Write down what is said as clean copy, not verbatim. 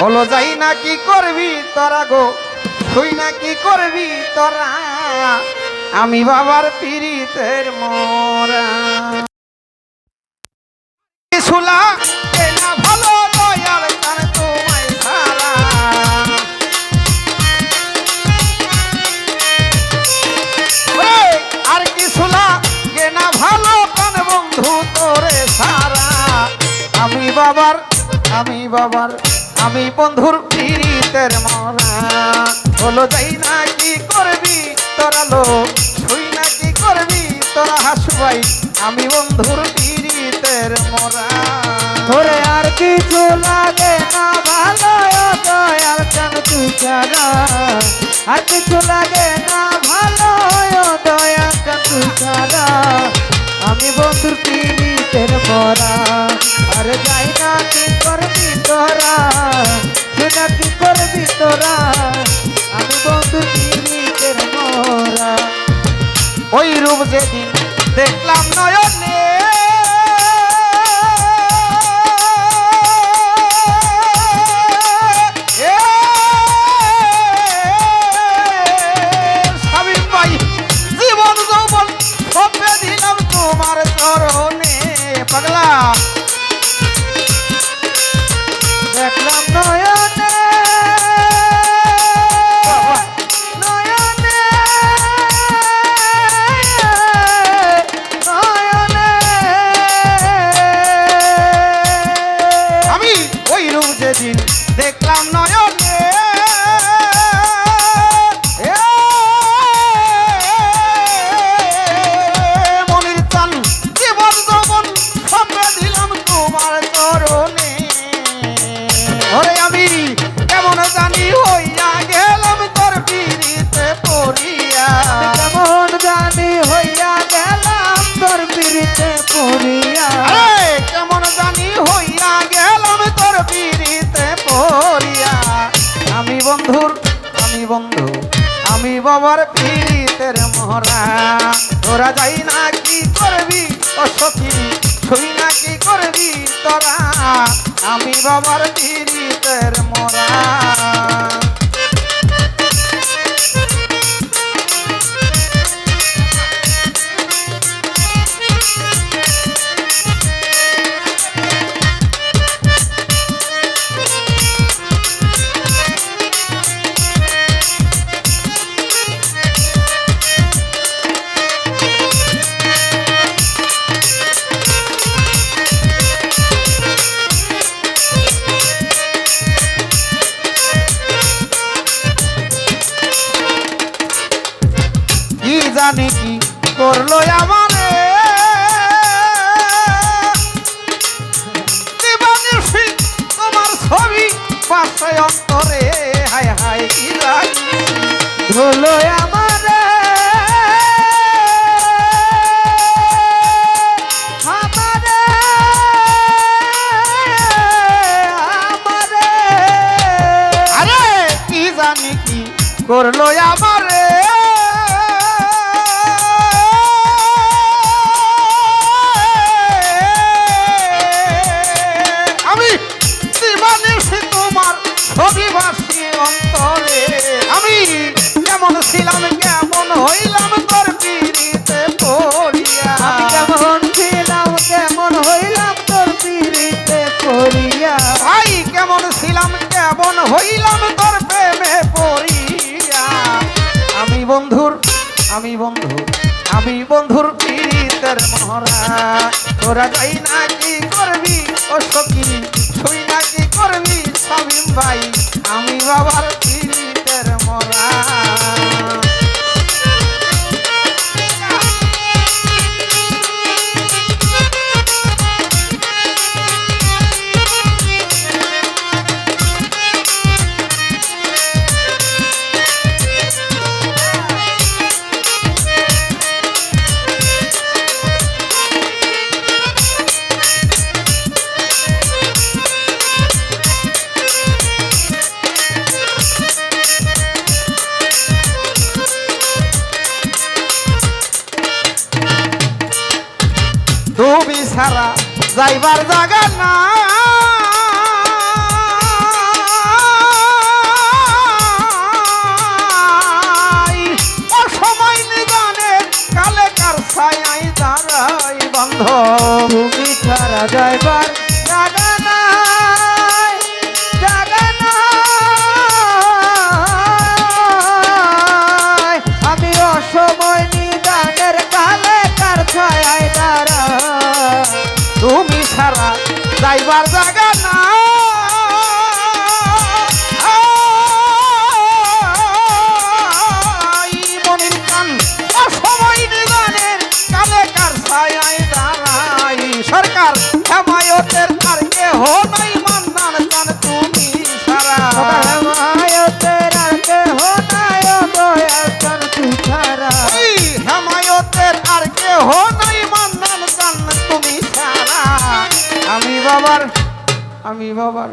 হলো যাই না কি করবি তোরা গো, তুই না কি করবি তোরা, আমি বাবার পীড়িতের মোরা। শুলা না ভালো দয়াল কান তোমায় ছাড়া, আর কি শুলা গে না ভালো কান বন্ধু তোরে ছাড়া, আমি বাবার আমি বন্ধুর পীড়িতের মোরা। হলো যাই না কি করবি তোরা লোক, শুই না কি করবি তোরা হাসুভাই, আমি বন্ধুর পীড়িতের মোরা। ওরে আর কিছু লাগে না ভালো দয়াল চান তুই ছাড়া, আর কিছু লাগে না ভালো দয়াল চান তুই ছাড়া, আমি বন্ধুর পীড়িতের মোরা। আর যাই না কি করবি তোরা, তুই না কি করবি তোরা, আমি বন্ধুর পীড়িতের মোরা। ওই রূপ যেদিন দেখলাম নয়নে, স্বামী ভাই জীবন যৌবন সঁপে দিলাম তোমার চরণে। পাগলা দেখলাম নয়নে নয়নে নয়নে, আমি ওই রূপ যেদিন দেখলাম নয়নে, মনির চান জীবন যৌবন সঁপে দিলাম তোমার চরণে। ওরে আমি কেমন জানি হইয়া গেলাম তোর পীড়িতে পড়িয়া, কেমন জানি হইয়া গেলাম তোর পীড়িতে পড়িয়া। আরে কেমন জানি হইয়া গেলাম তোর পীড়িতে পড়িয়া, আমি বাবার পীড়িতের মোরা। তোরা যাই না কি করবি ও সখী, ছুই না কি করবি তোরা, আমি বাবার পীড়িতের মোরা। কি জানি কি করলো আমারে, তোমার ছবি বাসায় অন্তরে, হায় হায় কি জানি ধুলো আমারে আমারে আমারে, আরে কি জানি কি করলো আমারে, আমি দিবানিশি তোমার ছবি বাসি অন্তরে। আমি কেমন ছিলাম কেমন হইলাম তোর পীড়িতে পড়িয়া, আমি কেমন ছিলাম কেমন হইলাম তোর পীড়িতে পড়িয়া। ভাই কেমন ছিলাম কেমন হইলাম তোর প্রেমে পড়িয়া, আমি বন্ধুর পীড়িতের মোরা। তোরা যাই না কি করবি ও সখী, ছুই না কি করবি শামীম ভাই, আমি বাবার পীড়িতের মোরা। তুমি ছাড়া যাইবার জায়গা না, আমি বাবার